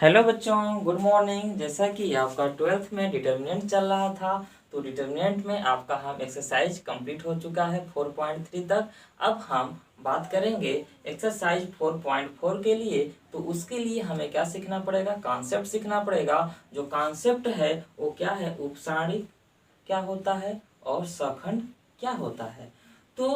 Hello बच्चों, good morning. जैसा कि आपका 12th में डिटर्मिनेंट चल रहा था, तो डिटर्मिनेंट में आपका हम एक्सरसाइज कंप्लीट हो चुका है 4.3 तक। अब हम बात करेंगे एक्सरसाइज 4.4 के लिए। तो उसके लिए हमें क्या सीखना पड़ेगा? कॉन्सेप्ट सीखना पड़ेगा। जो कॉन्सेप्ट है वो क्या है? उपसारणिक क्या होता है और सखंड क्या होता है। तो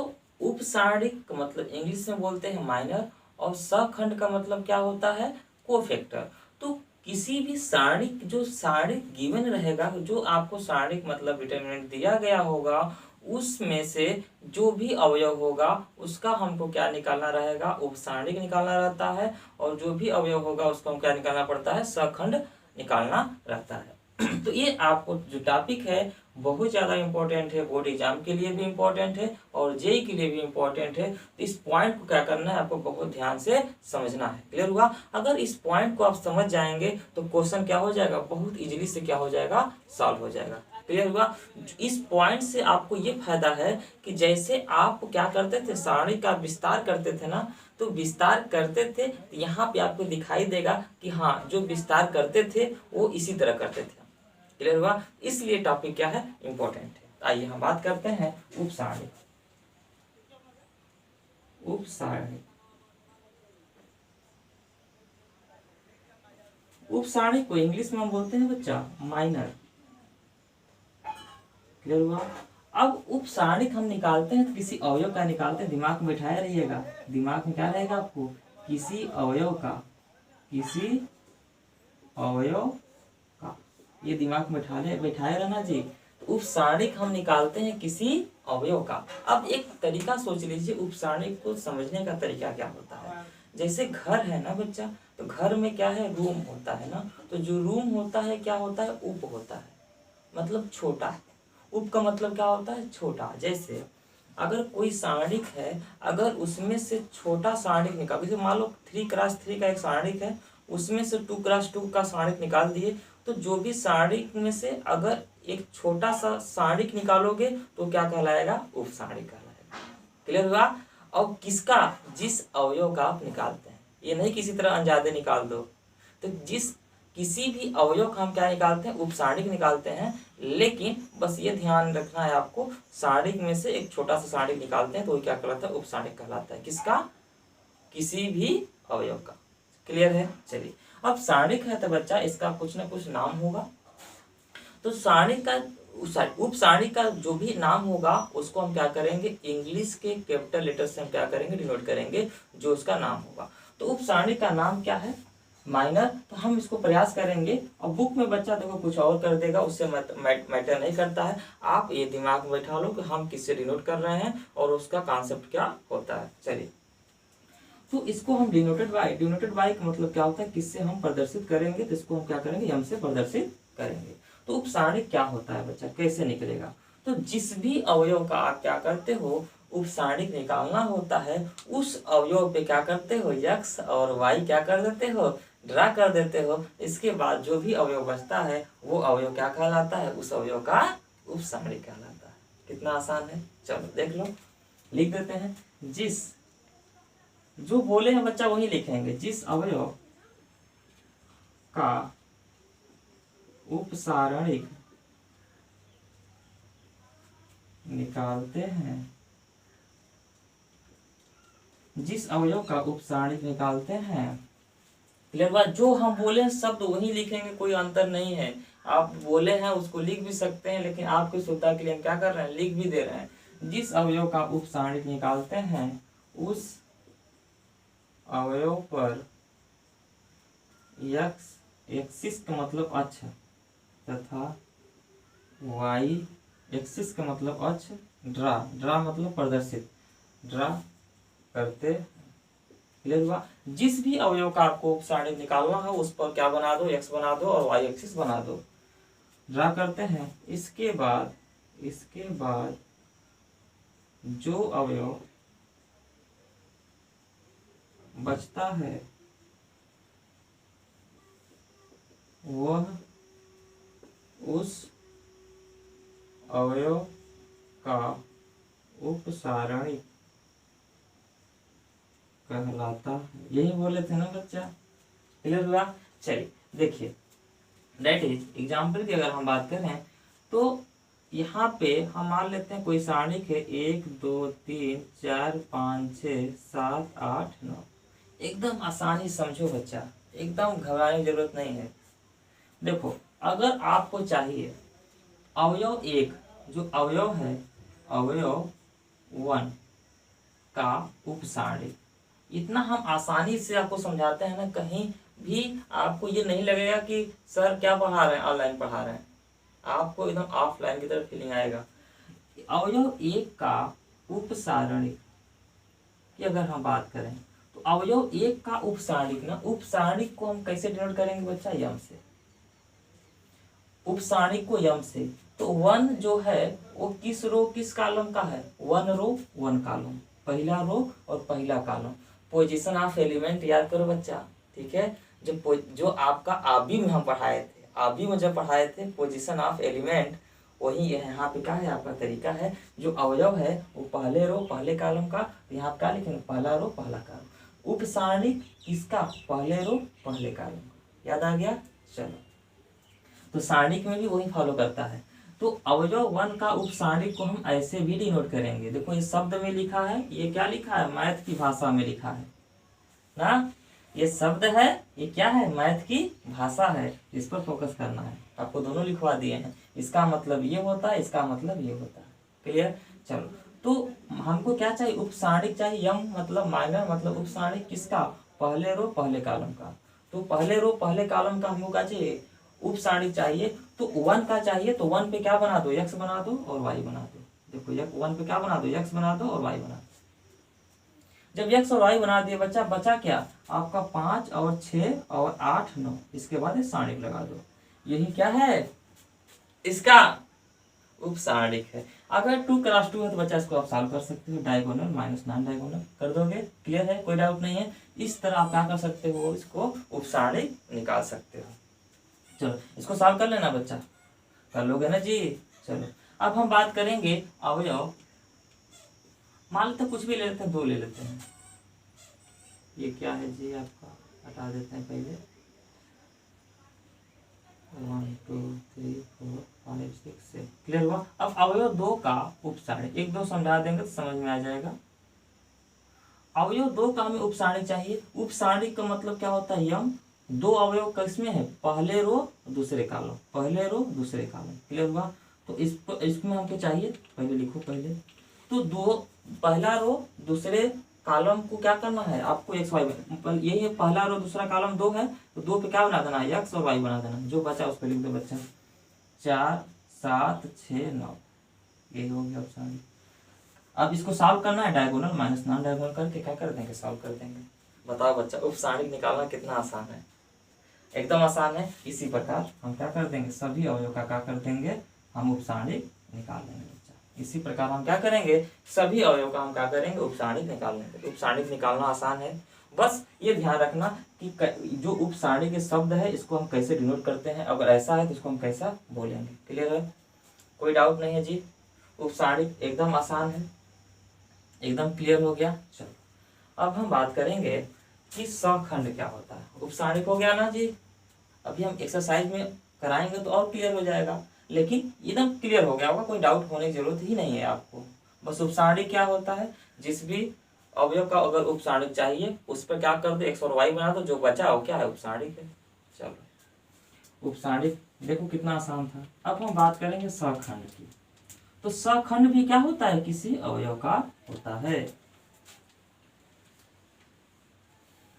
उपसारणिक मतलब इंग्लिश में बोलते हैं माइनर, और सखंड का मतलब क्या होता है? कोफैक्टर। तो किसी भी सारणिक, जो सारणिक गिवन रहेगा, जो आपको सारणिक मतलब डिटरमिनेंट दिया गया होगा, उसमें से जो भी अवयव होगा उसका हमको क्या निकालना रहेगा? उपसारणिक निकालना रहता है। और जो भी अवयव होगा उसको हम क्या निकालना पड़ता है? सखंड निकालना रहता है। तो ये आपको जो टॉपिक है बहुत ज़्यादा इंपॉर्टेंट है, बोर्ड एग्जाम के लिए भी इंपॉर्टेंट है और जेई के लिए भी इंपॉर्टेंट है। तो इस पॉइंट को क्या करना है? आपको बहुत ध्यान से समझना है। क्लियर हुआ? अगर इस पॉइंट को आप समझ जाएंगे तो क्वेश्चन क्या हो जाएगा? बहुत इजीली से क्या हो जाएगा? सॉल्व हो जाएगा। क्लियर हुआ? इस पॉइंट से आपको ये फायदा है कि जैसे आप क्या करते थे, सारणी का विस्तार करते थे ना, तो विस्तार करते थे तो यहाँ पे आपको दिखाई देगा कि हाँ, जो विस्तार करते थे वो इसी तरह करते थे। क्लियर हुआ? इसलिए टॉपिक क्या है? इंपॉर्टेंट है। आइए हम बात करते हैं उपसारणिक। उपसारणिक उपसारणिक को इंग्लिश में हम बोलते हैं बच्चा माइनर। क्लियर हुआ? अब उपसारणिक हम निकालते हैं तो किसी अवयव का निकालते हैं। दिमाग में बैठाया रहिएगा, दिमाग में क्या रहेगा आपको? किसी अवयव का, किसी अवयव का, ये दिमाग में बैठाए रहना जी। तो उपसारणिक हम निकालते हैं किसी अवयव का। अब एक तरीका सोच लीजिए, उपसारणिक को समझने का तरीका क्या होता है। जैसे घर है ना बच्चा, तो घर में क्या है? रूम होता है ना। तो जो रूम होता है क्या होता है? उप होता है, मतलब छोटा है। उप का मतलब क्या होता है? छोटा। जैसे अगर कोई सारणिक है, अगर उसमें से छोटा सारणिक निकाल, जैसे मान लो 3x3 का एक सारणिक है, उसमें से 2x2 का सारणिक निकाल दिए, तो जो भी सारणिक में से अगर एक छोटा सा सारणिक निकालोगे तो क्या कहलाएगा? उप सारणिक कहलाएगा। क्लियर हुआ? और किसका? जिस अवयव का आप निकालते हैं, ये नहीं किसी तरह अंजादे निकाल दो। तो जिस किसी भी अवयव का हम क्या निकालते हैं? उपसारणिक निकालते हैं। लेकिन बस ये ध्यान रखना है आपको, सारणिक में से एक छोटा सा सारणिक निकालते हैं तो वो क्या कहलाता है? उपसारणिक कहलाता है। किसका? किसी भी अवयव का। क्लियर है? चलिए, अब सारणिक है तो बच्चा इसका कुछ ना कुछ नाम होगा। तो सारणिक का, उपसारणिक का जो भी नाम होगा उसको हम क्या करेंगे? इंग्लिश के कैपिटल लेटर से हम क्या करेंगे? डिनोट करेंगे जो उसका नाम होगा। तो उपसारणिक का नाम क्या है? माइनर। तो हम इसको प्रयास करेंगे, और बुक में बच्चा देखो कुछ और कर देगा, उससे मैटर नहीं करता है। आप ये दिमाग में बैठा लो कि हम किससे डिनोट कर रहे हैं और उसका कॉन्सेप्ट क्या होता है। चलिए, तो इसको हम डिनोटेड बाय का मतलब क्या होता है? किससे हम प्रदर्शित करेंगे? तो इसको हम क्या करेंगे? एम से प्रदर्शित करेंगे। तो उपसारणिक क्या होता है बच्चा? कैसे निकलेगा? तो जिस भी अवयव का आप क्या करते हो? उपसारणिक निकालना होता है। उस अवयव पे क्या करते हो? एक्स और वाई क्या कर देते हो? ड्रा कर देते हो। इसके बाद जो भी अवयव बचता है वो अवयव क्या कहलाता है? उस अवयव का उपसारणिक कहलाता है। कितना आसान है। चलो देख लो, लिख देते हैं। जिस, जो बोले हैं बच्चा वही लिखेंगे। जिस अवयव का उपसारणिक निकालते हैं, जिस अवयव का उपसारणिक निकालते हैं। क्लियर बात? जो हम बोले हैं शब्द वही लिखेंगे, कोई अंतर नहीं है। आप बोले हैं उसको लिख भी सकते हैं, लेकिन आपकी सुविधा के लिए हम क्या कर रहे हैं? लिख भी दे रहे हैं। जिस अवयव का उपसारणिक निकालते हैं उस अवयव पर एक्स एक्सिस का मतलब अक्ष तथा वाई एक्सिस का मतलब अक्ष ड्रा मतलब प्रदर्शित, ड्रा करते। क्लियर हुआ? जिस भी अवयव का आपको उपसारणिक निकालना है उस पर क्या बना दो? एक्स बना दो और वाई एक्सिस बना दो। ड्रा करते हैं। इसके बाद जो अवयव बचता है वह उस अवयव का उपसारणिक कहलाता है। यही बोले थे ना बच्चा? क्लियर हुआ? चलिए देखिए, दैट इज एग्जाम्पल की अगर हम बात करें तो यहाँ पे हम मान लेते हैं कोई सारणिक है 1 2 3 4 5 6 7 8 9। एकदम आसानी समझो बच्चा, एकदम घबराने की जरूरत नहीं है। देखो अगर आपको चाहिए अवयव एक, जो अवयव है अवयव 1 का उपसारणिक, इतना हम आसानी से आपको समझाते हैं ना, कहीं भी आपको ये नहीं लगेगा कि सर क्या पढ़ा रहे हैं, ऑनलाइन पढ़ा रहे हैं। आपको एकदम ऑफलाइन की तरफ फीलिंग आएगा। अवयव एक का उपसारणिक की अगर हम बात करें तो अवयव एक का उपसारणिक ना, उपसारणिक को हम कैसे डिनोट करेंगे बच्चा, यम से। उपसारणिक को यम से। तो 1 जो है वो किस रो किस कॉलम का है, 1 रो 1 कॉलम, पहला रो और पहला कॉलम। पोजीशन ऑफ एलिमेंट याद करो बच्चा, ठीक है। जो आपका आबी में हम पढ़ाए थे, आबी में जब पढ़ाए थे पोजीशन ऑफ एलिमेंट, वही यहाँ पे क्या है आपका तरीका है। जो अवयव है वो पहले रो पहले कॉलम का, यहाँ पे क्या लिखेंगे, पहला रो पहला कॉलम। उपसारणिक किसका, पहले रो पहले कॉलम का। याद आ गया। चलो तो सारणिक में भी वही फॉलो करता है। तो अवयव 1 का उपसारणिक को हम ऐसे भी डिनोट करेंगे। देखो ये शब्द में लिखा है, ये क्या लिखा है, मैथ की भाषा में लिखा है ना। ये शब्द है, ये क्या है, मैथ की भाषा है। इस पर फोकस करना है। आपको दोनों लिखवा दिए हैं, इसका मतलब ये होता है, इसका मतलब ये होता है। क्लियर। चलो तो हमको क्या चाहिए, उपसारणिक चाहिए। यम मतलब माइनर मतलब उपसारणिक किसका, पहले रो पहले कॉलम का। तो पहले रो पहले कॉलम का हमको क्या चाहिए, उपसारणिक चाहिए। तो 1 का चाहिए, तो 1 पे क्या बना दो, x बना दो और y बना दो। देखो 1 पे क्या बना दो, x बना दो और y बना दो। जब x और y बना दिए बच्चा, बचा क्या आपका 5 और 6 और 8 9। इसके बाद सारणिक लगा दो। यही क्या है, इसका उपसारणिक है। अगर 2 क्रॉस 2 है तो बच्चा इसको आप सॉल्व कर सकते हो, डायगोनल माइनस नॉन डायगोनल कर दोगे। क्लियर है, कोई डाउट नहीं है। इस तरह आप क्या कर सकते हो, इसको उपसारणिक निकाल सकते हो। चलो इसको सॉल्व कर लेना बच्चा, कर लोगे ना जी। चलो अब हम बात करेंगे अवयव, मान लेते कुछ भी ले लेते हैं, 2 ले लेते हैं। ये क्या है जी, आपका हटा देते हैं पहले। 1 2 3 4 5 6 7। क्लियर हुआ। अब अवयव 2 का उपसारणिक 1 2 समझा देंगे तो समझ में आ जाएगा। अवयव 2 का हमें उपसारणिक चाहिए। उपसारणिक का मतलब क्या होता है, यम। 2 अवयव किसमें है, पहले रो दूसरे कॉलम, पहले रो दूसरे कॉलम। क्लियर हुआ। तो इसमें हमको चाहिए, पहले लिखो पहले। तो 2 पहला रो दूसरे कॉलम को क्या करना है आपको, एक्स वाई। यही है, पहला रो दूसरा कॉलम 2 है, तो 2 पे क्या बना देना है, एक्स और वाई बना देना। जो बचा उस पर लिख दो बच्चा, 4 7 6 9। ये हो गया उपसारणिक। अब इसको सॉल्व करना है, डायगोनल माइनस नॉन डायगोनल करके क्या कर देंगे, सॉल्व कर देंगे। बताओ बच्चा, उपसारणिक निकालना कितना आसान है, एकदम आसान है। इसी प्रकार हम क्या कर देंगे, सभी अवयव का क्या कर देंगे, हम उपसारणिक निकाल लेंगे बच्चा। इसी प्रकार हम क्या करेंगे, सभी अवयव का हम क्या करेंगे, उपसारणिक निकाल लेंगे। उपसारणिक निकालना आसान है। बस ये ध्यान रखना कि जो उपसारणिक के शब्द है इसको हम कैसे डिनोट करते हैं, अगर ऐसा है तो इसको हम कैसा बोलेंगे। क्लियर है, कोई डाउट नहीं है जी। उपसारणिक एकदम आसान है, एकदम क्लियर हो गया। चलो अब हम बात करेंगे कि सखंड क्या होता है। उपसारणिक हो गया ना जी, अभी हम एक्सरसाइज में कराएंगे तो और क्लियर हो जाएगा, लेकिन एकदम क्लियर हो गया होगा, कोई डाउट होने की जरूरत ही नहीं है आपको। बस उपसारणिक क्या होता है, जिस भी अवयव का अगर उपसारणिक चाहिए उस पर क्या कर दो, एक्स और वाई बना दो, जो बचा वो क्या है, उपसारणिक है। चलो उपसारणिक देखो कितना आसान था। अब हम बात करेंगे सखंड की। तो सखंड भी क्या होता है, किसी अवयव का होता है।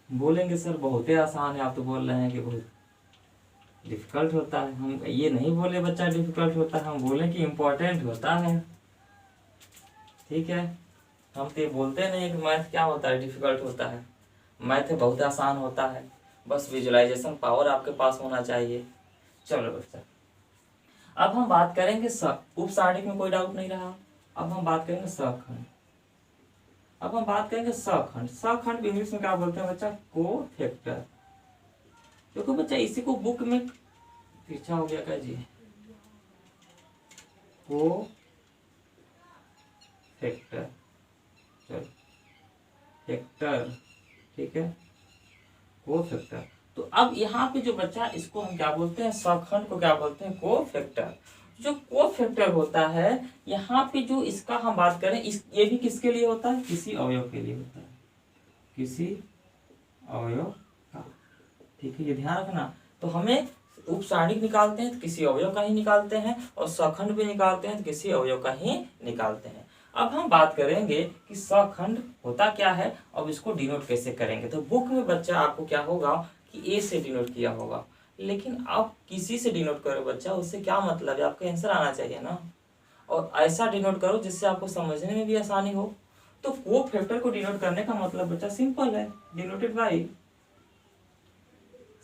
बोलेंगे सर बहुत ही आसान है, आप तो बोल रहे हैं कि बहुत डिफिकल्ट होता है। हम ये नहीं बोले बच्चा डिफिकल्ट होता है, हम बोले कि इम्पोर्टेंट होता है। ठीक है, हम तो ये बोलते नहीं कि मैथ क्या होता है, डिफिकल्ट होता है। मैथ बहुत आसान होता है, बस विजुअलाइजेशन पावर आपके पास होना चाहिए। चलो बच्चा अब हम बात करेंगे उपसारणिक में कोई डाउट नहीं रहा। अब हम बात करेंगे सखंड। अब हम बात करेंगे सखंड। सखंड इंग्लिश में क्या बोलते हैं बच्चा, कोफैक्टर। देखो बच्चा इसी को बुक में पीछा हो गया क्या जी, कोफैक्टर। चलो फैक्टर, ठीक है, कोफैक्टर। तो अब यहाँ पे जो बच्चा, इसको हम क्या बोलते हैं, सखंड को क्या बोलते हैं, कोफैक्टर। जो कोफैक्टर होता है, यहाँ पे जो इसका हम बात करें, ये भी किसके लिए होता है, किसी अवयव के लिए होता है, किसी अवयव का। ठीक है, ये ध्यान रखना। तो हमें उपसारणिक निकालते हैं तो किसी अवयव का ही निकालते हैं, और सखंड भी निकालते हैं तो किसी अवयव का ही निकालते हैं। अब हम बात करेंगे कि सखंड होता क्या है, अब इसको डिनोट कैसे करेंगे। तो बुक में बच्चा आपको क्या होगा कि ए से डिनोट किया होगा, लेकिन आप किसी से डिनोट करो बच्चा, उससे क्या मतलब है, आपका आंसर आना चाहिए ना। और ऐसा डिनोट करो जिससे आपको समझने में भी आसानी हो। तो कोफैक्टर को डिनोट करने का मतलब बच्चा सिंपल है, डिनोटेड बाय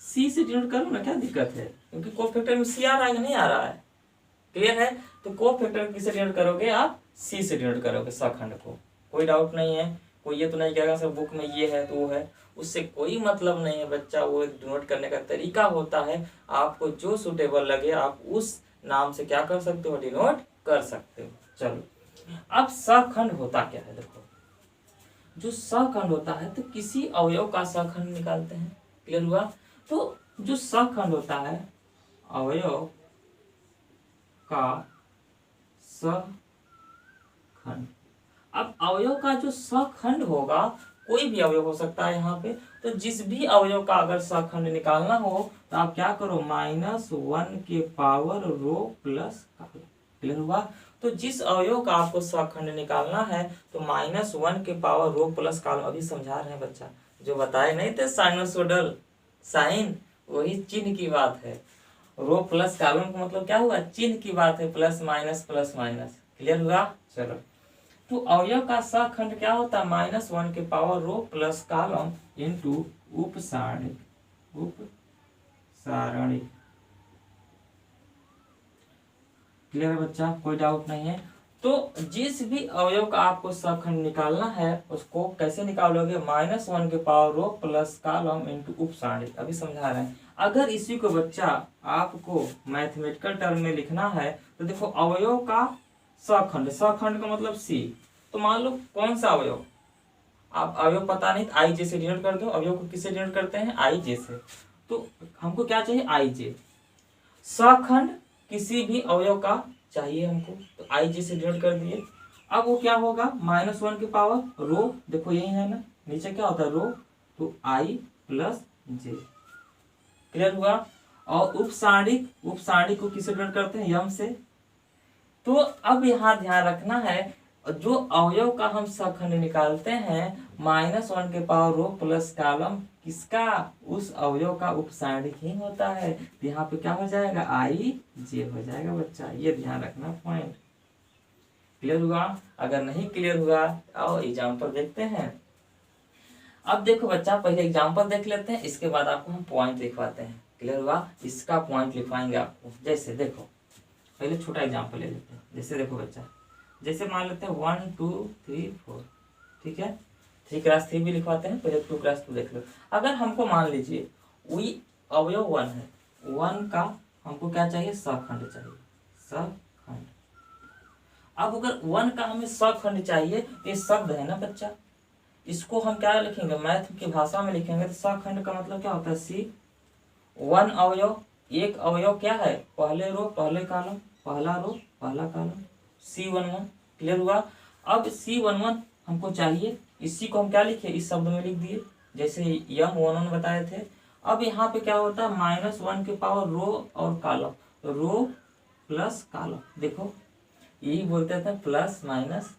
सी से डिनोट करो ना, क्या दिक्कत है, क्योंकि कोफैक्टर में सी आ रहा है कि नहीं आ रहा है, क्लियर है। तो कोफैक्टर किसे डिनोट करोगे आप, सी से डिनोट करोगे सखंड को, कोई डाउट नहीं है। कोई ये तो नहीं कहेगा सर बुक में ये है तो वो है, उससे कोई मतलब नहीं है बच्चा। वो एक डिनोट करने का तरीका होता है, आपको जो सुटेबल लगे आप उस नाम से क्या कर सकते हो, डिनोट कर सकते हो। चलो, अब सखंड होता क्या है, देखो जो सखंड होता है तो किसी अवयव का सखंड निकालते हैं, क्लियर हुआ। तो जो सखंड होता है, अवयव का सखंड। अब अवयव का जो सखंड होगा, कोई भी अवयव हो सकता है यहाँ पे, तो जिस भी अवयव का अगर सखंड निकालना हो तो आप क्या करो, -1 के पावर रो प्लस कॉलम, क्लियर हुआ। तो जिस अवयव का आपको सखंड निकालना है तो -1 के पावर रो प्लस कॉलम, अभी समझा रहे हैं बच्चा, जो बताए नहीं थे साइनोसोडल साइन, वही चिन्ह की बात है। रो प्लस कॉलम का मतलब क्या हुआ, चिन्ह की बात है, प्लस माइनस, क्लियर हुआ। चलो, तो अवयव का सखंड क्या होता है, -1 के पावर रो प्लस कॉलम इंटू उपसारणिक, क्लियर है बच्चा, कोई डाउट नहीं है। तो जिस भी अवयव का आपको सखंड निकालना है उसको कैसे निकालोगे, -1 के पावर रो प्लस कॉलम इंटू उपसारणिक, अभी समझा रहे हैं। अगर इसी को बच्चा आपको मैथमेटिकल टर्म में लिखना है तो देखो, अवयव का सखंड, सखंड का मतलब सी, तो मान लो कौन सा अवयव, आप अवयव पता नहीं, आई जे से डिनोट कर दो। अवयव को किससे डिनोट करते हैं, आई जे से। तो हमको क्या चाहिए, आई जे। सखंड किसी भी अवयव का चाहिए हमको, तो आई जे से डिनोट कर दिए। अब वो क्या होगा, -1 की पावर रो, देखो यही है ना, नीचे क्या होता है रो, तो आई प्लस जे, क्लियर हुआ। और उपसारणिक, उपसारणिक को किससे डिनोट करते हैं, यम से। तो अब यहाँ ध्यान रखना है, जो अवयव का हम सखंड निकालते हैं, -1 के पावर रो प्लस कॉलम किसका, उस अवयव का उपसारणिक ही होता है। तो यहाँ पे क्या हो जाएगा, आई जे हो जाएगा बच्चा, ये ध्यान रखना पॉइंट, क्लियर हुआ। अगर नहीं क्लियर हुआ आओ एग्जाम्पल देखते हैं। अब देखो बच्चा, पहले एग्जाम्पल देख लेते हैं, इसके बाद आपको हम पॉइंट लिखवाते हैं, क्लियर हुआ। इसका पॉइंट लिखवाएंगे आपको, जैसे देखो पहले छोटा एग्जाम्पल ले लेते हैं। जैसे देखो बच्चा, जैसे मान लेते हैं 1 2 3 4, ठीक है, 3 क्रॉस 3 भी लिखवाते हैं, पहले 2 क्रॉस 2 देख लो। अगर हमको मान लीजिए वही अवयव 1 है, 1 का हमको क्या चाहिए, सखंड चाहिए, सखंड। अब अगर 1 का हमें सखंड चाहिए, ये शब्द है ना बच्चा, इसको हम क्या लिखेंगे, मैथ की भाषा में लिखेंगे तो सखंड का मतलब क्या होता है, सी। 1 अवयव, एक अवयव क्या है, पहले रो पहले कॉलम, पहला रो पहला कॉलम, C11, क्लियर हुआ। अब C11 हमको चाहिए, इसी को हम क्या लिखे, इस शब्द में लिख दिए, जैसे M11 बताए थे। अब यहाँ पे क्या होता है, -1 के पावर रो और कॉलम, रो प्लस कॉलम, देखो यही बोलते थे, प्लस माइनस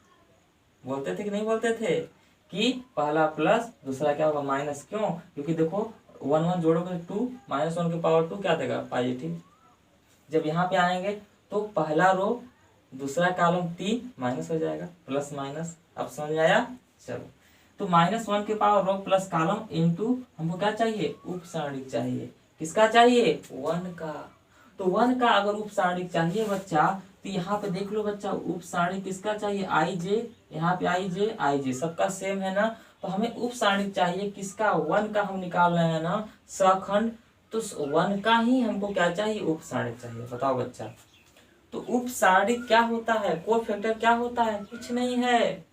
बोलते थे कि नहीं बोलते थे, कि पहला प्लस दूसरा क्या होगा माइनस, क्यों, क्योंकि देखो 1 1 जोड़ोगे 2, -1 के पावर 2 क्या देगा, पाई, ठीक। जब यहाँ पे आएंगे तो पहला रो दूसरा कॉलम 3 माइनस हो जाएगा, प्लस माइनस, अब समझ में आया। चलो, तो -1 के पावर रो प्लस कॉलम इंटू हमको क्या चाहिए, उपसारणिक चाहिए, किसका चाहिए, 1 का। तो 1 का अगर उपसारणिक चाहिए बच्चा, तो यहाँ पे देख लो बच्चा, उपसारणिक किसका चाहिए, आई जे, यहाँ पे आई जे सबका सेम है ना। तो हमें उपसारणिक चाहिए किसका, 1 का हम निकाल रहे हैं ना सखंड, तो 1 का ही हमको क्या चाहिए, उपसारणिक चाहिए। बताओ बच्चा, तो उपसारणिक क्या होता है, कोफैक्टर क्या होता है, कुछ नहीं है,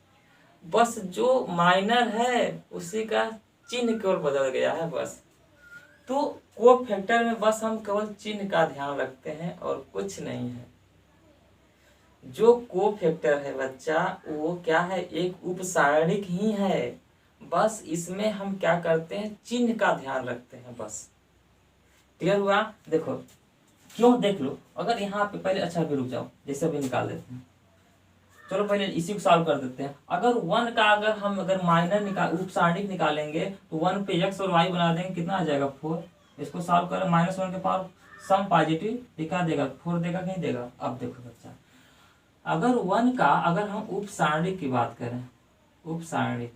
बस जो माइनर है उसी का चिन्ह की ओर बदल गया है बस। तो कोफैक्टर में बस हम केवल चिन्ह का ध्यान रखते हैं और कुछ नहीं है। जो कोफैक्टर है बच्चा वो क्या है, एक उपसारणिक ही है। बस इसमें हम क्या करते हैं, चिन्ह का ध्यान रखते हैं बस। क्लियर हुआ? देखो क्यों, देख लो। अगर यहाँ पे पहले, अच्छा अभी रुक जाओ, जैसे अभी निकाल देते हैं। चलो पहले इसी को सॉल्व कर देते हैं। अगर वन का अगर माइनर उपसारणिक निकालेंगे तो वन पे एक्स और वाई बना देंगे, कितना आ जाएगा 4। इसको सॉल्व करें, -1 के पावर सम पॉजिटिव दिखा देगा, 4 देगा कि नहीं देगा। अब देखो बच्चा, अगर वन का अगर हम उपसारणिक की बात करें, उपसारणिक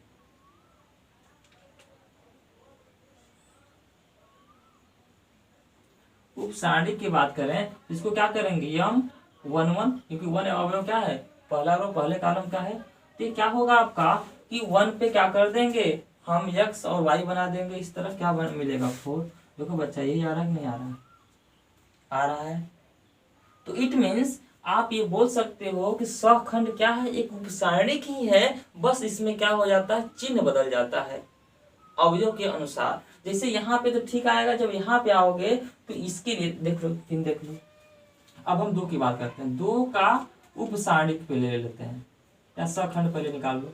की बात करें तो इसको क्या करेंगे, m11, क्योंकि वन अवयव क्या है, पहला रो पहले कॉलम का है। तो ये क्या होगा आपका कि वन पे क्या कर देंगे हम, x और y बना देंगे। इस तरफ क्या मिलेगा 4। देखो बच्चा यही आ रहा है कि नहीं आ रहा है, आ रहा है। तो इट मीन्स आप ये बोल सकते हो कि सखंड क्या है, एक उपसारणिक ही है, बस इसमें क्या हो जाता है, चिन्ह बदल जाता है अवयव के अनुसार। जैसे यहाँ पे तो ठीक आएगा, जब यहाँ पे आओगे तो इसके लिए देख लो, 3 देख लो। अब हम 2 की बात करते हैं, 2 का उपसारणिक पहले ले लेते हैं, या सखंड पहले निकाल लो।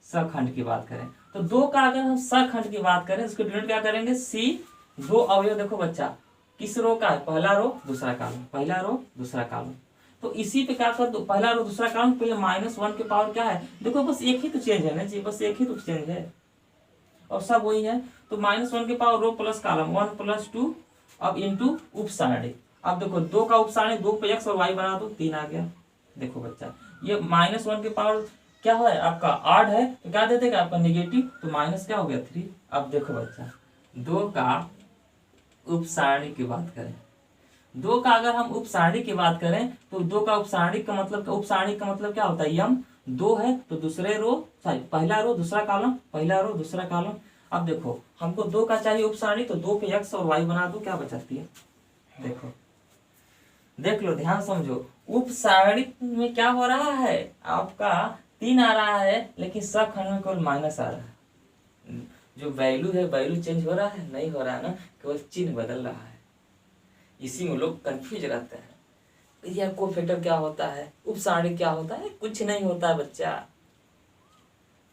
सखंड की बात करें तो 2 का अगर हम सखंड की बात करें, उसको डिनोट क्या करेंगे, सी। 2 अवयव देखो बच्चा, किस रो का है, पहला रो दूसरा कॉलम, पहला रो दूसरा कॉलम। तो इसी पे क्या कर दो, पहला रो दूसरा कॉलम, पहले -1 के पावर क्या है, देखो बस एक ही तो चेंज है ना जी, बस एक ही तो चेंज है और सब वही है। तो -1 के पावर रो प्लस कॉलम, 1 + 2, अब इंटू उपसारणिक। अब देखो 2 का उपसारणिक, 2 पे x और y बना दो, 3 आ गया। देखो बच्चा ये -1 के पावर क्या है आपका 8 है, तो क्या दे देगा आपका नेगेटिव, तो माइनस क्या हो गया 3। अब देखो बच्चा 2 का उपसारणिक की बात करें, 2 का अगर हम उपसारणिक की बात करें तो 2 का उपसारणिक का मतलब क्या होता है, यम। 2 है तो दूसरे रो, सॉरी पहला रो दूसरा कॉलम, पहला रो दूसरा कॉलम। अब देखो हमको 2 का चाहिए उपसारणिक, तो 2 पे x और y बना दो, क्या बचाती है, देखो देख लो, ध्यान समझो। उपसारणिक में क्या हो रहा है आपका, 3 आ रहा है, लेकिन सखंड में केवल माइनस आ रहा है। जो वैल्यू है, वैल्यू चेंज हो रहा है, नहीं हो रहा है ना, केवल चिन्ह बदल रहा है। इसी में लोग कंफ्यूज रहते हैं, यार कोफैक्टर क्या होता है, उपसारणिक क्या होता है। कुछ नहीं होता है बच्चा,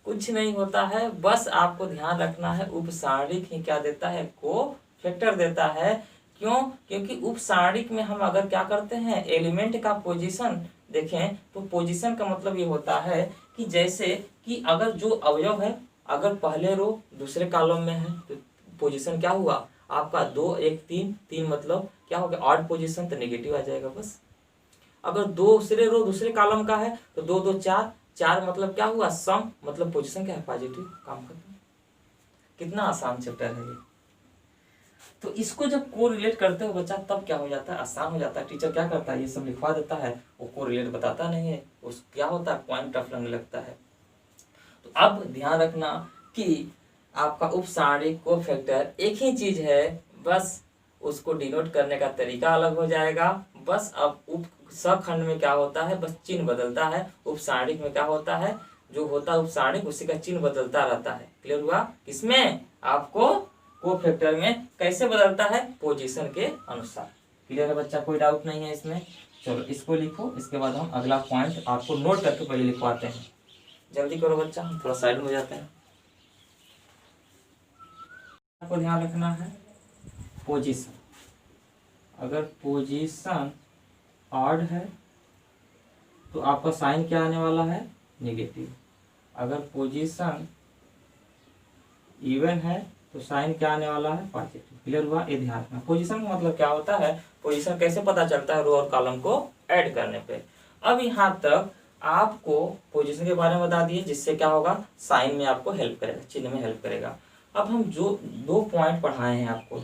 कुछ नहीं होता है। बस आपको ध्यान रखना है, उपसारणिक ही क्या देता है, कोफैक्टर देता है। क्यों? क्योंकि उपसारणिक में हम अगर क्या करते हैं, एलिमेंट का पोजीशन देखें, तो पोजीशन का मतलब ये होता है कि जैसे कि अगर जो अवयव है, अगर पहले रो दूसरे कॉलम में है तो पोजीशन क्या हुआ आपका, 2 1 3, 3 मतलब क्या हो गया ऑड पोजीशन, तो नेगेटिव आ जाएगा बस। अगर दूसरे रो दूसरे कॉलम का है तो 2 2 4, 4 मतलब क्या हुआ सम, मतलब पोजीशन क्या है पॉजिटिव, काम खत्म। कितना आसान चैप्टर है ये। तो इसको जब कोरिलेट करते हो बच्चा, तब क्या हो जाता है, आसान हो जाता है। टीचर क्या करता है, ये सब लिखवा देता है, वो कोरिलेट बताता नहीं है, उस क्या होता है, पॉइंट टफ लगने लगता है। तो अब ध्यान रखना कि आपका उपसारणिक कोफैक्टर एक ही चीज है, बस उसको डिनोट करने का तरीका अलग हो जाएगा। बस अब उप सखंड में क्या होता है, बस चिन्ह बदलता है। उपसारणिक में क्या होता है, जो होता है उपसारणिक उसी का चिन्ह बदलता रहता है। क्लियर हुआ? इसमें आपको कोफैक्टर में कैसे बदलता है, पोजीशन के अनुसार। क्लियर है बच्चा, कोई डाउट नहीं है इसमें। चलो इसको लिखो, इसके बाद हम अगला पॉइंट आपको नोट करके पहले लिखवाते हैं। जल्दी करो बच्चा, हम थोड़ा साइड में हो जाते हैं। आपको ध्यान रखना है पोजीशन, अगर पोजीशन ऑड है तो आपका साइन क्या आने वाला है, नेगेटिव। अगर पोजीशन इवन है तो साइन क्या आने वाला है, पॉजिटिव। क्लियर हुआ? ये ध्यान रखना। पोजीशन का मतलब क्या होता है, पोजीशन कैसे पता चलता है, रो और कॉलम को ऐड करने पे। अब यहाँ तक आपको पोजीशन के बारे में बता दिए, जिससे क्या होगा, साइन में आपको हेल्प करेगा, चिन्ह में हेल्प करेगा। अब हम जो 2 पॉइंट पढ़ाए हैं आपको,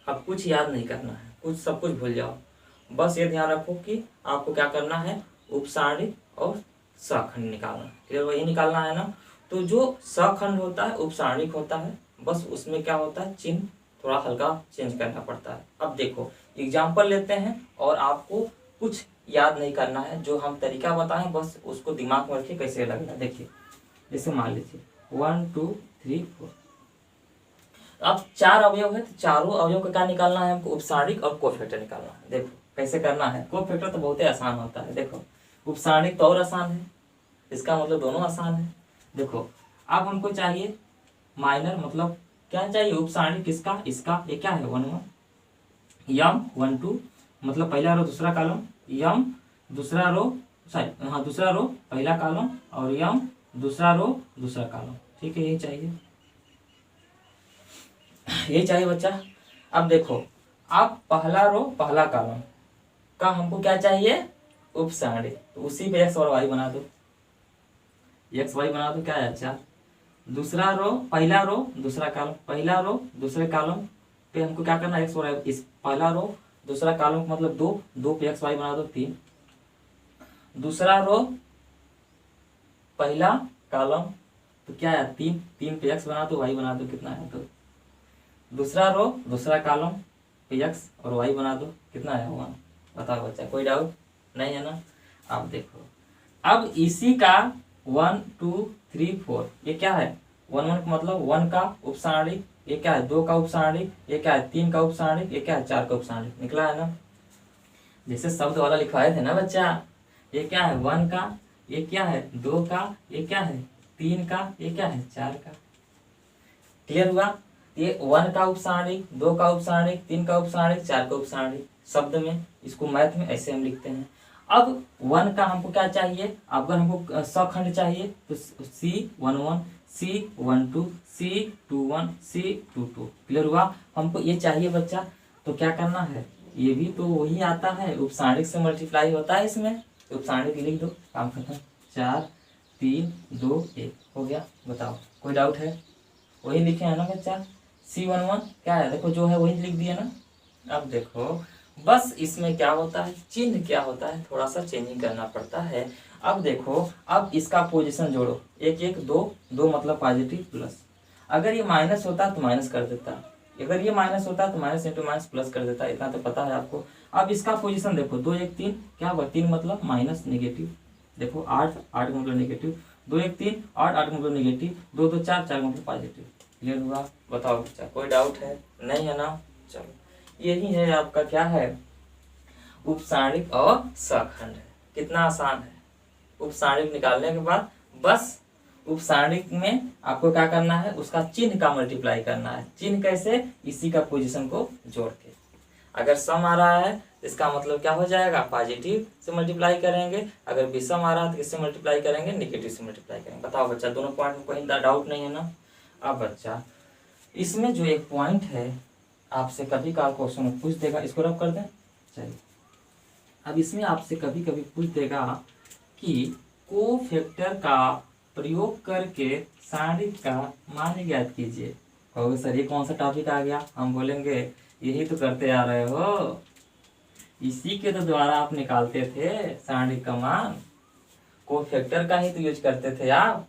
अब कुछ याद नहीं करना है, कुछ सब कुछ भूल जाओ। बस ये ध्यान रखो कि आपको क्या करना है, उपसारणिक और सखंड निकालना। क्लियर, वही निकालना है ना। तो जो सखंड होता है, उपसारणिक होता है, बस उसमें क्या होता है, चिन्ह थोड़ा हल्का चेंज करना पड़ता है। अब देखो एग्जाम्पल लेते हैं और आपको कुछ याद नहीं करना है, जो हम तरीका बताएं बस उसको दिमाग में रखिए कैसे लगेगा। देखिए जैसे मान लीजिए 1 2 3 4, अब 4 अवयव है तो चारों अवयव का क्या निकालना है हमको, उपसारणिक और कोफैक्टर निकालना है। देखो कैसे करना है, कोफैक्टर तो बहुत ही आसान होता है। देखो उपसारणिक तो और आसान है, इसका मतलब दोनों आसान है। देखो अब हमको चाहिए माइनर, मतलब क्या चाहिए, उपसारणिक किसका, इसका, ये क्या है 1 1 यम 1 2, मतलब पहला रो दूसरा कॉलम, यम दूसरा रो, सॉरी हाँ दूसरा रो पहला कॉलम, और यम दूसरा रो दूसरा कॉलम। ठीक है, यही चाहिए, यही चाहिए बच्चा। अब देखो अब पहला रो पहला कॉलम का हमको क्या चाहिए, उपसारणिक, तो उसी पे एक्स और वाई बना दो, एक्स वाई बना दो, क्या है 4। दूसरा रो पहला रो दूसरा कॉलम, पहला रो दूसरे कॉलम पे हमको क्या करना है, एक्स और वाई, इस पहला रो दूसरा कॉलम मतलब 2, 2 पे एक्स वाई बना दो 3। दूसरा रो पहला कॉलम तो क्या है 3, 3 पे एक्स बना दो, वाई बना दो, कितना है 2। दूसरा रो दूसरा कॉलम पे एक्स और वाई बना दो, कितना है 1। बताओ बच्चा, कोई डाउट नहीं है ना। अब देखो अब इसी का 1 2 3 4, ये क्या है 1 1 मतलब 1 का उपसारणिक, ये क्या है 2 का उपसारणिक, ये क्या है 3 का उपसारणिक, ये क्या है 4 का उपसारणिक, निकला है ना। जैसे शब्द वाला लिखवाए थे ना बच्चा, ये क्या है 1 का, ये क्या है 2 का, ये क्या है 3 का, ये क्या है 4 का। क्लियर हुआ। ये 1 का उपसारणिक, 2 का उपसारणिक, 3 का उपसारणिक, 4 का उपसारणिक, शब्द में, इसको मैथ में ऐसे हम लिखते हैं। अब 1 का हमको क्या चाहिए, अगर हमको सखंड चाहिए तो C11 C12 C21 C22। Clear हुआ। हमको ये चाहिए बच्चा, तो क्या करना है, ये भी तो वही आता है, उपसारणिक से मल्टीप्लाई होता है इसमें, उपसारणिक लिख दो, काम खत्म। 4 3 2 1 हो गया। बताओ कोई डाउट है, वही लिखे है ना बच्चा, C11 क्या है, देखो जो है वही लिख दिया ना। अब देखो बस इसमें क्या होता है, चिन्ह क्या होता है, थोड़ा सा चेंजिंग करना पड़ता है। अब देखो अब इसका पोजीशन जोड़ो, 1 1 2 2 मतलब पॉजिटिव प्लस, अगर ये माइनस होता तो माइनस कर देता, अगर ये माइनस होता तो माइनस इंटू माइनस प्लस कर देता, इतना तो पता है आपको। अब इसका पोजीशन देखो 2 1 3 क्या हुआ, 3 मतलब माइनस नेगेटिव, देखो 8 8 मतलब नेगेटिव, 2 1 3 8 8 मतलब नेगेटिव, 2 2 4 4 मतलब पॉजिटिव। क्लियर हुआ। बताओ बच्चा, कोई डाउट है नहीं है ना। चलो यही है आपका क्या है, उपसारणिक और सखंड। कितना आसान है, उपसारणिक निकालने के बाद बस उपसारणिक में आपको क्या करना है, उसका चिन्ह का मल्टीप्लाई करना है। चिन्ह कैसे, इसी का पोजीशन को जोड़ के, अगर सम आ रहा है इसका मतलब क्या हो जाएगा, पॉजिटिव से मल्टीप्लाई करेंगे, अगर विषम आ रहा है तो किससे मल्टीप्लाई करेंगे, नेगेटिव से मल्टीप्लाई करेंगे। बताओ बच्चा, दोनों पॉइंट में कोई डाउट नहीं है ना। अब बच्चा इसमें जो एक पॉइंट है आपसे कभी काल क्वेश्चन में पूछ देगा, इसको रब कर दें। चलिए अब इसमें आपसे कभी कभी पूछ देगा कि कोफैक्टर का प्रयोग करके सारणिक का मान ज्ञात कीजिए। कहोगे सर ये कौन सा टॉपिक आ गया, हम बोलेंगे यही तो करते आ रहे हो, इसी के तो द्वारा आप निकालते थे सारणिक का मान, कोफैक्टर का ही तो यूज करते थे आप।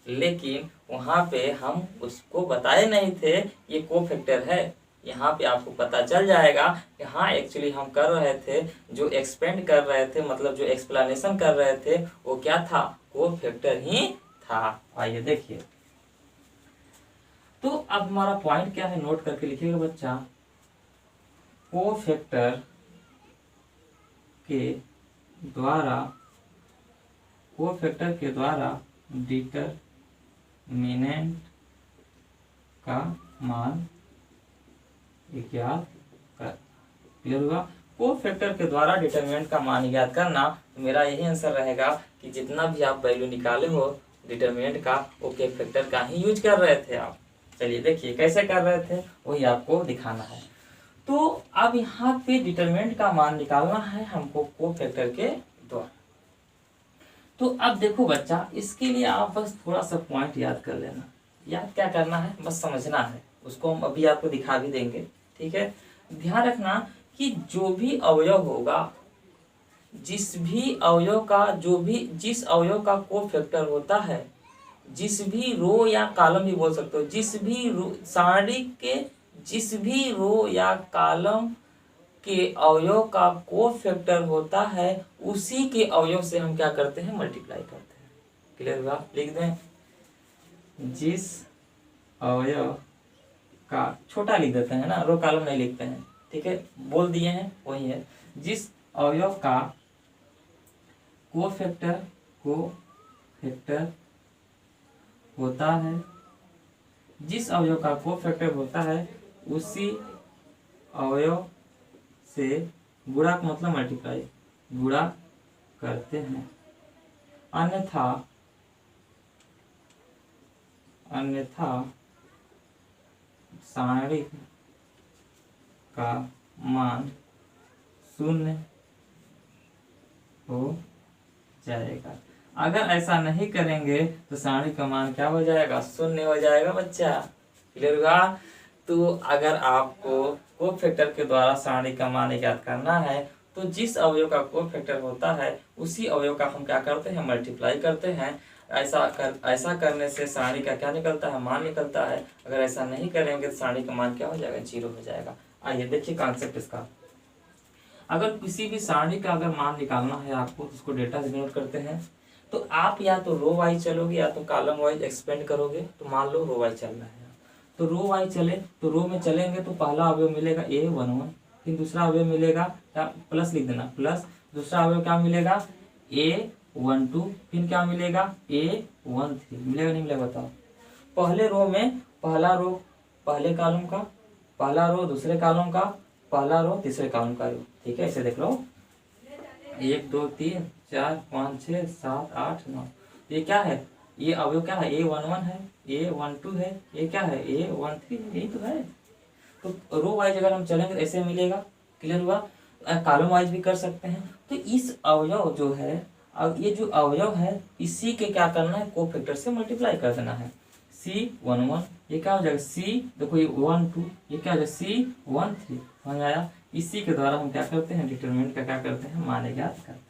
लेकिन वहां पे हम उसको बताए नहीं थे ये कोफैक्टर है, यहाँ पे आपको पता चल जाएगा कि हाँ एक्चुअली हम कर रहे थे, जो एक्सपेंड कर रहे थे, मतलब जो एक्सप्लेनेशन कर रहे थे वो क्या था, कोफैक्टर ही था। आइए देखिए, तो अब हमारा पॉइंट क्या है, नोट करके लिखिएगा बच्चा। कोफैक्टर के द्वारा, कोफैक्टर के द्वारा डिटरमिनेंट का मान ज्ञात कर। क्लियर हुआ। कोफैक्टर के द्वारा डिटरमिनेंट का मान ज्ञात करना, तो मेरा यही आंसर रहेगा कि जितना भी आप वैल्यू निकाले हो डिटरमिनेंट का, वो कोफैक्टर का ही यूज कर रहे थे आप। चलिए देखिए कैसे कर रहे थे, वही आपको दिखाना है। तो अब यहाँ पे डिटरमिनेंट का मान निकालना है हमको कोफैक्टर के द्वारा। तो अब देखो बच्चा, इसके लिए आप बस थोड़ा सा पॉइंट याद कर लेना। याद क्या करना है, बस समझना है, उसको हम अभी आपको दिखा भी देंगे। ठीक है, ध्यान रखना कि जो भी अवयव होगा, जिस भी अवयव का, जिस अवयव का कोफैक्टर होता है, जिस भी रो या कॉलम भी बोल सकते हो, जिस भी सारणी के जिस भी रो या कॉलम के अवयव का कोफैक्टर होता है, उसी के अवयव से हम क्या करते हैं, मल्टीप्लाई करते हैं। क्लियर हुआ। लिख दें, जिस अवयव का, छोटा लिख देते हैं ना, रो कॉलम नहीं लिखते हैं, ठीक है, बोल दिए हैं वही है। जिस अवयव का कोफैक्टर होता है, जिस अवयव का कोफैक्टर होता है उसी अवयव से गुणा का मतलब मल्टीप्लाई, गुणा करते हैं, अन्यथा सारणिक का मान शून्य हो जाएगा। अगर ऐसा नहीं करेंगे तो सारणिक का मान क्या हो जाएगा, शून्य हो जाएगा बच्चा, क्लियर हुआ। तो अगर आपको कोफैक्टर के द्वारा सारणिक का मान ज्ञात करना है तो जिस अवयव का कोफैक्टर होता है उसी अवयव का हम क्या करते हैं, मल्टीप्लाई करते हैं। ऐसा करने से सारणी का क्या निकलता है, मान निकलता है। अगर ऐसा नहीं करेंगे तो सारणी का मान क्या हो जाएगा, 0 हो जाएगा। आइए देखिए कॉन्सेप्ट इसका। अगर किसी भी सारणी का अगर मान निकालना है आपको तो उसको डेटा से नोट करते हैं। तो आप या तो रो वाइज चलोगे या तो कॉलम वाइज एक्सपेंड करोगे। तो मान लो रो वाइज चल रहा है, तो रो वाइज चले तो रो में चलेंगे तो पहला अवयव मिलेगा A11, फिर दूसरा अवयव मिलेगा क्या, प्लस लिख देना प्लस, दूसरा अवयव क्या मिलेगा A12, फिर क्या मिलेगा A13, मिलेगा नहीं मिलेगा बताओ। पहले रो में पहला रो पहले कॉलम का, पहला रो दूसरे कॉलम का, पहला रो तीसरे कॉलम का रो, ठीक है। ऐसे देख लो 1 2 3 4 5 6 7 8 9, ये क्या है, ये अवयव क्या है, A11 है, A12 है, ये क्या है A13, यही तो है। तो रो वाइज अगर हम चलेंगे तो ऐसे मिलेगा, क्लियर हुआ। कॉलम वाइज भी कर सकते हैं। तो इस अवयव जो है, अब ये जो अवयव है इसी के क्या करना है, कोफैक्टर से मल्टीप्लाई कर देना है। C11 ये क्या हो जाएगा, C देखो ये 12, ये क्या हो जाएगा C13, समझ आया। इसी के द्वारा हम क्या करते हैं, डिटरमिनेंट का क्या करते हैं, मान ज्ञात करते हैं।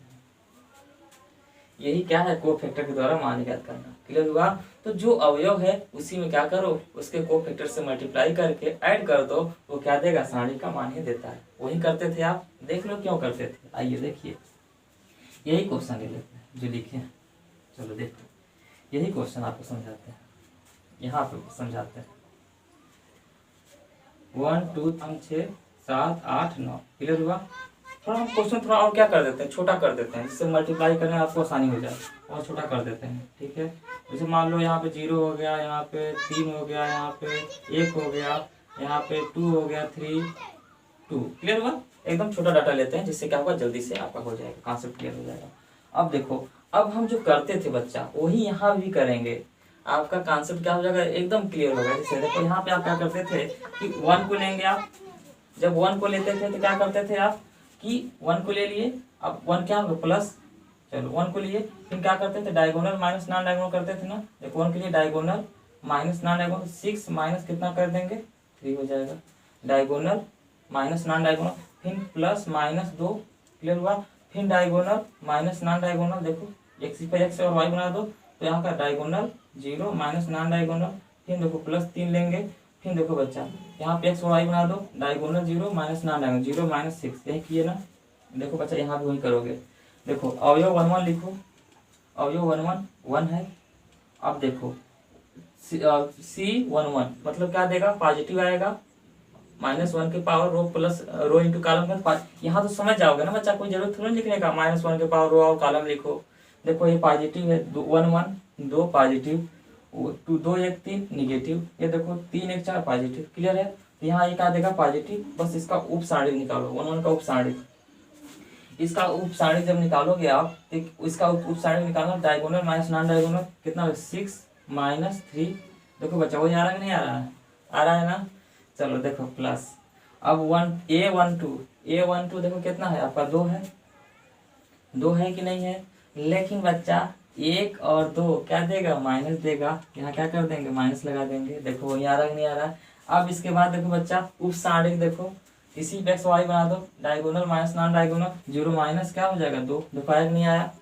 यही क्या है, कोफैक्टर के द्वारा मान ज्ञात करना, क्लियर हुआ। तो जो अवयव है उसी में क्या करो, उसके कोफैक्टर से मल्टीप्लाई करके ऐड कर दो, वो क्या देगा, सारणी का मान ही देता है। वही करते थे आप, देख लो क्यों करते थे। आइए देखिए यही क्वेश्चन ले लेते हैं जो लिखे हैं, चलो देखो यही क्वेश्चन आपको समझाते हैं, यहाँ पे समझाते हैं। 1 2 3 6 7 8 9, क्लियर हुआ। थोड़ा हम क्वेश्चन थोड़ा और क्या कर देते हैं, छोटा कर देते हैं, जिससे मल्टीप्लाई करने में आपको आसानी हो जाए, और छोटा कर देते हैं, ठीक है। जैसे मान लो यहाँ पे 0 हो गया, यहाँ पे 3 हो गया, यहाँ पे 1 हो गया, यहाँ पे 2 हो गया, 3 2, क्लियर हुआ। एकदम छोटा डाटा लेते हैं जिससे क्या होगा, जल्दी से आपका हो जाएगा, कॉन्सेप्ट क्लियर हो जाएगा। अब देखो, अब हम जो करते थे बच्चा वही यहाँ भी करेंगे, आपका कॉन्सेप्ट क्या हो जाएगा, एकदम क्लियर होगा। जैसे देखो यहाँ पे आप क्या करते थे कि 1 को लेंगे आप, जब 1 को लेते थे तो क्या करते थे आप कि 1 को ले लिए, अब 1 क्या होगा प्लस, चलो 1 को लिए, फिर क्या करते थे, डायगोनल माइनस नॉन डायगोनल करते थे ना। देखो 1 के लिए diagonal minus non diagonal, 6 minus कितना कर देंगे 3 हो जाएगा, डायगोनल माइनस नॉन डायगोनल, फिर प्लस माइनस 2, क्लियर हुआ। फिर डायगोनल माइनस नॉन डायगोनल, देखो x पर x और y बना दो, तो यहाँ का डायगोनल 0 माइनस नॉन डायगोनल, फिर देखो प्लस 3 लेंगे, फिर देखो बच्चा यहाँ पे x और y बना दो, diagonal 0 minus non diagonal 0 minus 6, यही किए ना। देखो बच्चा यहाँ भी वही करोगे। देखो अवयव 1 1 लिखो, अवयव 1 1 1 है। अब देखो C11 मतलब क्या देगा, पॉजिटिव आएगा, -1 के पावर रो प्लस रो इंटू कॉलम का। यहाँ तो समझ जाओगे ना बच्चा, कोई जरूरत थोड़ी लिखने का, -1 के पावर रो और कॉलम लिखो। देखो ये पॉजिटिव है, 1 1 2 पॉजिटिव, 2 1 3 निगेटिव, ये देखो 3 1 4 पॉजिटिव, क्लियर है। तो यहाँ ये क्या देगा, पॉजिटिव। बस इसका उप सारणी निकालो, 1 1 का उप सारणी, इसका उप सारणी जब निकालोगे आप, इसका उप सारणी निकालना, डायगोनल माइनस नॉन डायगोनल कितना, 6 माइनस 3। देखो बच्चा वही आ रहा है कि नहीं आ रहा है, आ रहा है ना। चलो देखो प्लस, अब A12 देखो कितना है आपका, 2 है, 2 है कि नहीं है। लेकिन बच्चा 1 और 2 क्या देगा, माइनस देगा, यहाँ क्या कर देंगे, माइनस लगा देंगे। देखो वही आ रहा है कि नहीं आ रहा है। अब इसके बाद देखो बच्चा उप सारणी, देखो इसी पे x y बना दो, diagonal minus non diagonal 0 minus क्या हो जाएगा 2, देखो आया कि नहीं आया।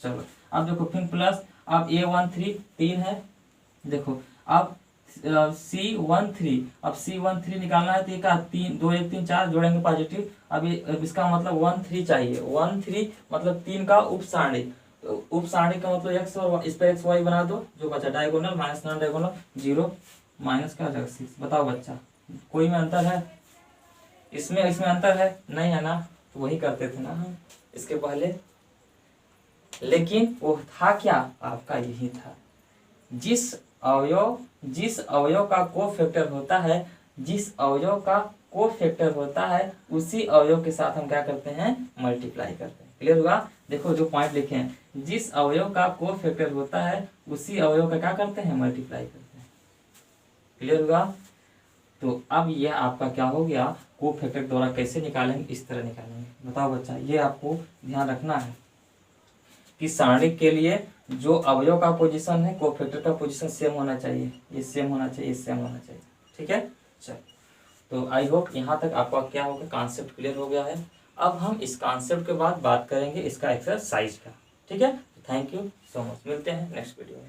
चलो अब देखो फिर प्लस, अब A13 3 है, देखो अब C13, अब C13 निकालना है तो ये का 3 2 1 3 4 जोड़ेंगे पॉजिटिव। अब ये इसका मतलब 1 3 चाहिए, 1 3 मतलब 3 का उप सारणी, उप सारणी का मतलब x और इस पे x y बना दो, जो बचा diagonal minus non diagonal 0, minus क्या हो जाएगा 6। बताओ बच्चा, कोई में अंतर है? इसमें अंतर है नहीं है ना, तो वही करते थे ना हम इसके पहले। लेकिन वो था क्या, आपका यही था, जिस अवयव का कोफैक्टर होता है, जिस अवयव का कोफैक्टर होता है उसी अवयव के साथ हम क्या करते हैं, मल्टीप्लाई करते हैं। क्लियर हुआ? देखो जो पॉइंट लिखे हैं, जिस अवयव का कोफैक्टर होता है उसी अवयव का क्या करते हैं, मल्टीप्लाई करते हैं। क्लियर हुआ? तो अब यह आपका क्या हो गया, कोफैक्टर द्वारा कैसे निकालेंगे, इस तरह निकालेंगे। बताओ बच्चा, ये आपको ध्यान रखना है कि सारणी के लिए जो अवयव का पोजीशन है, कोफैक्टर का पोजीशन सेम होना चाहिए, ये सेम होना चाहिए, सेम होना चाहिए। ठीक है, चल। तो आई होप यहाँ तक आपका क्या होगा, कॉन्सेप्ट क्लियर हो गया है। अब हम इस कॉन्सेप्ट के बाद बात करेंगे इसका एक्सरसाइज का। ठीक है, थैंक यू सो मच, मिलते हैं नेक्स्ट वीडियो में।